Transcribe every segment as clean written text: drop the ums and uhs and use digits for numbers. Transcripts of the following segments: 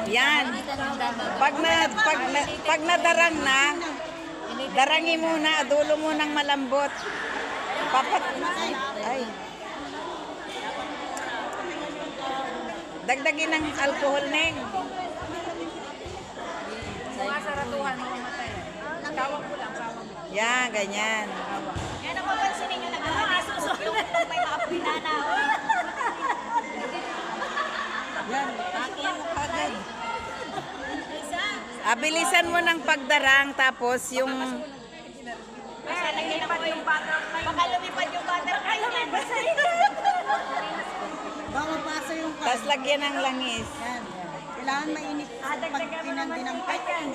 Yan. Pag nadarang na, darangin muna, dulo mo ng malambot. Ay. Dagdagin ng alcohol, Neng. Masaratuhan mo mamatay. Kawang ko lang, kawang. Yan, ganyan. Yan ang mapansin ninyo na susunod kung may mga pinana. Yan, agad. Abilisan mo ng pagdarang, tapos yung... Baka lumipad yung butterfly. Baka lumipad yung butterfly niyan. Baka mapasa yung Tapos lagyan ng langis. yan. Kailangan mainit pag pinandinampay. Kaya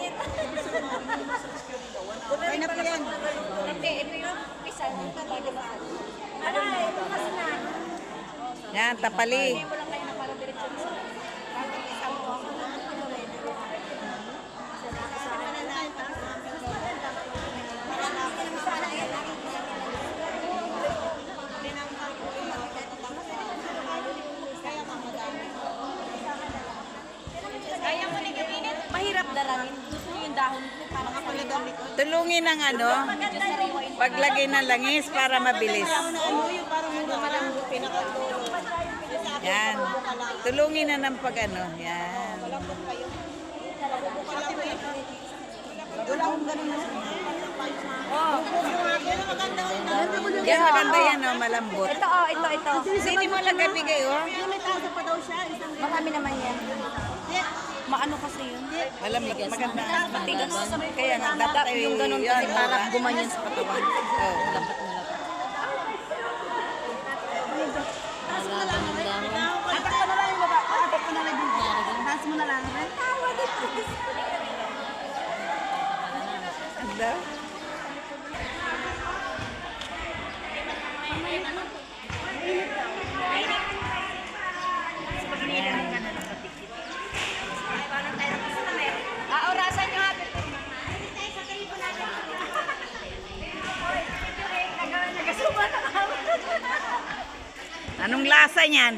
na po yan. Hindi, ito yung isa. Ano, ito kasi na. Yan, tapali. Mo lang kayo na para diretso sa kaya mo na gawin. Mahirap darangin. Gusto mo yung dahon para kapalagamit. Tulungin ng ano, paglagay ng langis para mabilis. Yan. Tulungin na ng pag ano. Yan. Yan, maganda yan, oh, malambot. Ito, ito. Sini mo lang bigay, oh. Marami naman yan. Maano kasi yun? Malamig, maganda. Matigas. Kaya nga, dapat Yung ganun kasi yan, para mura. gumanyan sa katawan. Oh. Atak ko na lang yung baba. Atak ko na lang yung baba. Taas mo na lang. Anda? Orasan nyo ha. Anong lasa niyan?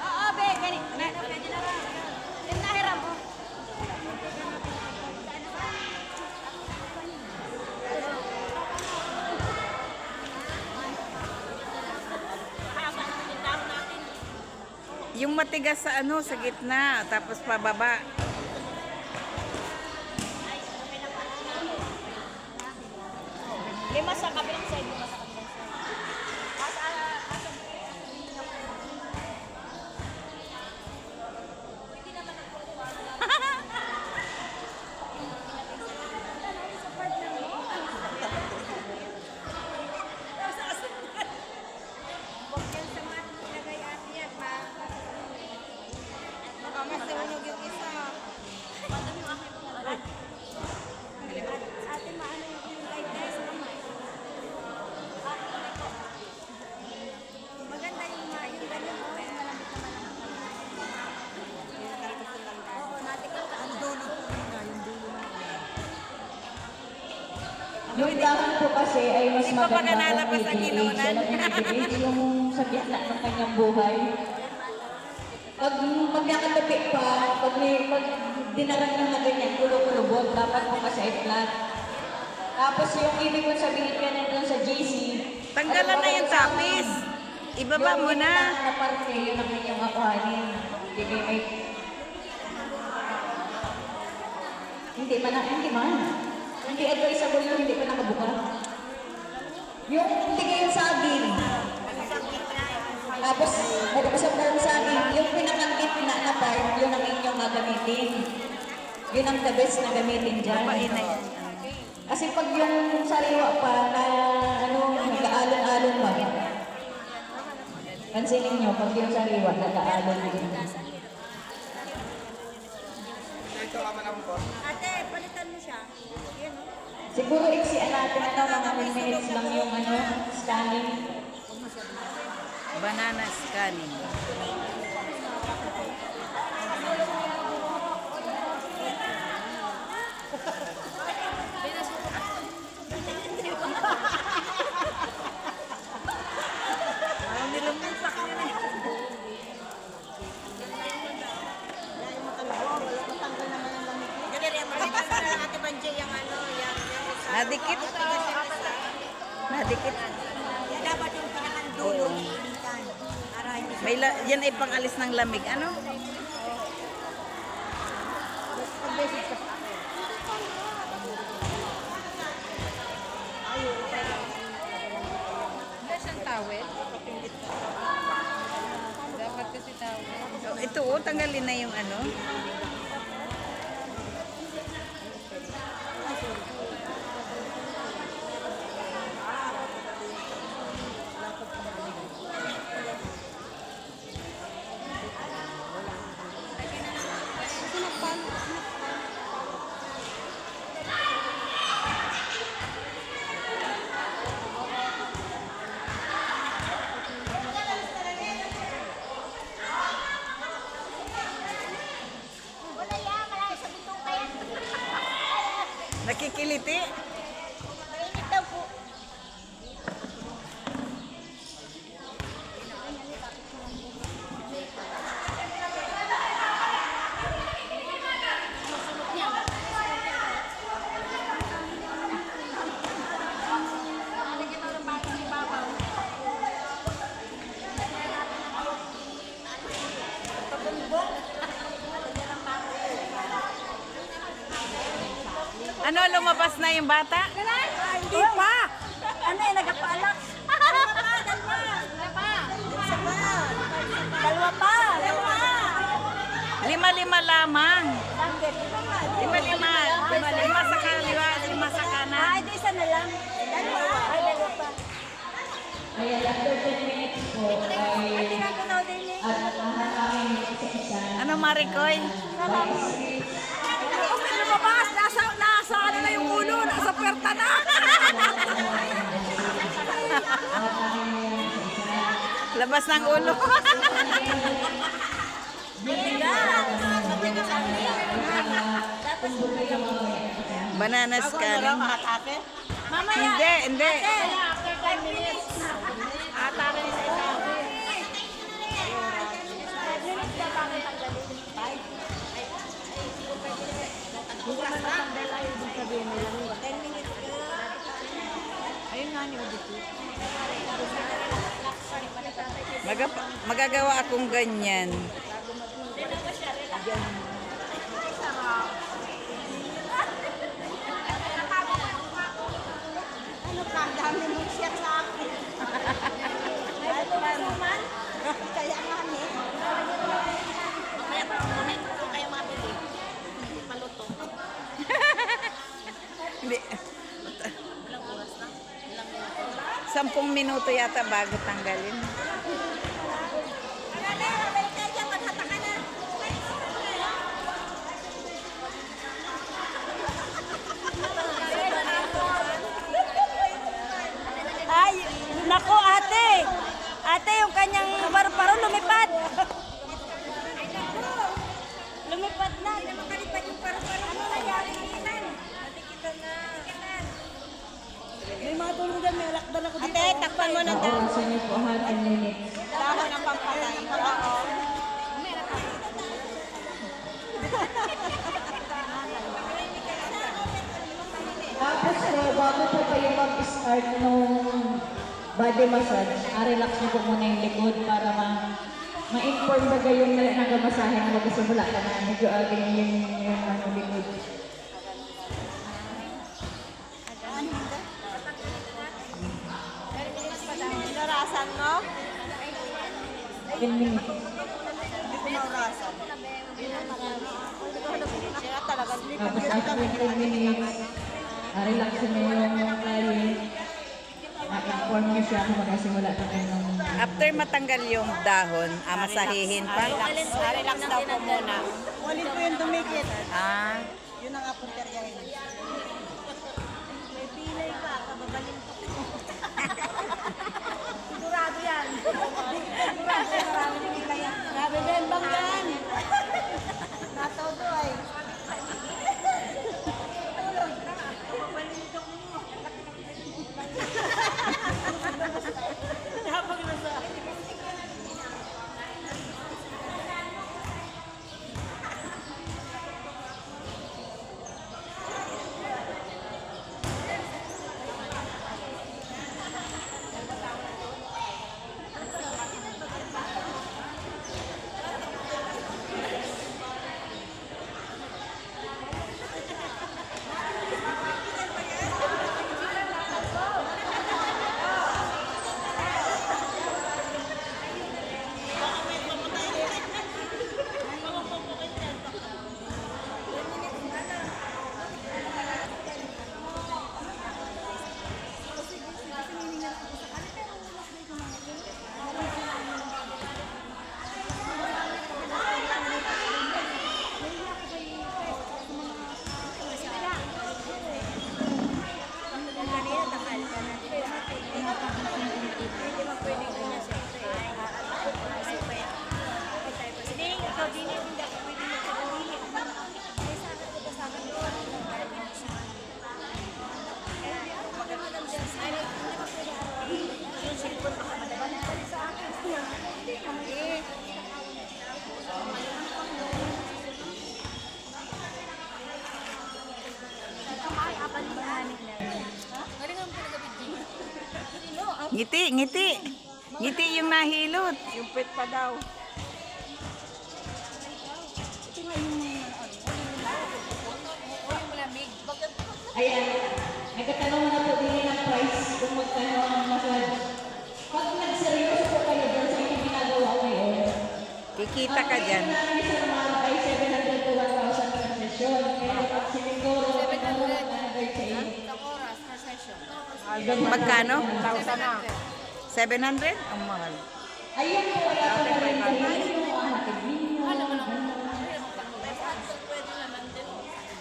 Oo, be. Ganit. Nahiram mo. Yung matigas sa ano, sa gitna, tapos pababa. Lima sa kabilang side. Lima sa kabilang side. Yung dahon po kasi ay mas Hindi pa maganda nalalabas ang kung inunan. i-DH yung sa gitna ng kanyang buhay. Pag magkakatabi pa, pag dinarang ng na ganyan, kulubot, dapat po kasi ay flat. Tapos yung ibig kong sabihin ka nandun sa GC, Tanggalan na yung tapis. Ibaba mo na. na parte, yun ang inyong akuhanin. Hindi man. Hindi advisable yun, hindi pa nakabuka. Yung tingin yung saging. Tapos, magkapasap na yung saging. Yung pinakangit na part, yun ang inyong gagamitin. Yun ang the best na gamitin dyan. Kasi pag yung sariwa pa na nag-aalon-alon pa. Pansinin nyo, pag yung sariwa, nag-aalon din. Ate, palitan mo siya. Yan o. Siguro iksian natin mga 10 minutes lang yung scanning. Banana scanning. Nadikit. Nadikit. Dapat yung pinakadulo initan. Para hindi May yan ay pangalis ng lamig. Ano? Wala siyang towel. Dapat kasi towel. Oh, ito, oh, tanggalin na yung ano. Nakikiliti. Mainit daw po. Ano, lumabas na yung bata? Hindi pa! Ano eh, nagpaalak? Dalawa pa! Lima-lima lamang. Lima-lima. Lima sa kaliwa, lima sa kanan. Ay, di isa na lang. Dalawa. Ay, dalawa pa. Ayan, after 10 minutes po ay Tinatunaw din eh. at hahanapin isa-isa. Ano, Maricoy? Kasi lumabas, nasa ano na yung ulo, nasa perta na. Labas ng ulo. Banana scanning. Mamaya. Hindi, hindi. After 5 minutes. Atake ni sa isa. 5 minutes na pa ang tanggalin. 5? Bukas na. 10 minutes ka. Ayun nga niyo dito. Magagawa akong ganyan. Ano ka? Dami mong share sa akin. Ano ba naman? Kaya nga ni. Kaya mabili. Paluto. Hindi. 10 minuto yata bago tanggalin. Ay, nako ate. Ate, yung kanyang paru-paro lumipad. Lumipad na. Hindi naman kalipad yung paru-paro. Ano nangyari ngayon? Natikitan na. May mga tulong dyan, may lakdan ako dito. Ate, takpan mo ng dahon. Oras niyo po 10 minutes. Dahon ng pampatay. Oo. Tapos po, bago po kayo mag-start nung body massage, relax niyo po muna yung likod para ma-inform ba kayo yung nagamasahe na magsimula ka na medyo ganyan yung ano, likod. Narasan mo? 10 minutes. Hindi ko narasan. Sila talaga. Tapos after 10 minutes, relax niyo yung client. Ma-inform niyo siya kung magsimula ka kayo ng After matanggal yung dahon, masahihin pa. Relax daw po muna. Walin po yung dumikit. Ah, Yun ang apunteryahin. May pilay ka, kababalin ko. Sigurado yan. Ngiti, ngiti. Ngiti yung nahilot. Yung pet pa daw. Ayan, nagkatanong na po din ng price kung magkano ang massage. Pag nagseryoso po kayo dyan sa inyong ginagawa ngayon, Kikita ka dyan. ang namin sa mga ay 700 to 1,000 per session. Kaya pag siniguro, 700 sa inyo. Magkano? 1,000 na. 700? Ang mahal. Ayun po, wala po pa rin kayo, hatid ninyo.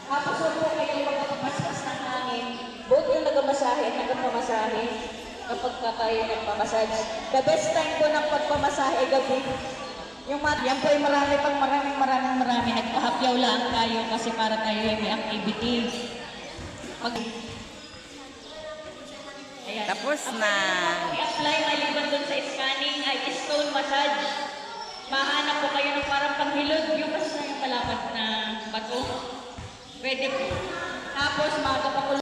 Tapos huwag po kayo magpapaspas ng hangin. Both yung nagamasahe at nagpamasahe kapag kayo nagpamassage. The best time po ng pagpamasahe ay gabi. Yung yan po ay maraming. Nagpahapyaw lang tayo kasi para tayo ay may activity. Ayan. Tapos na. I-apply maliban dun sa scanning ay stone massage. Mahanap po kayo ng parang panghilod. Yung kasi yung palapad na bato. Pwede po. Tapos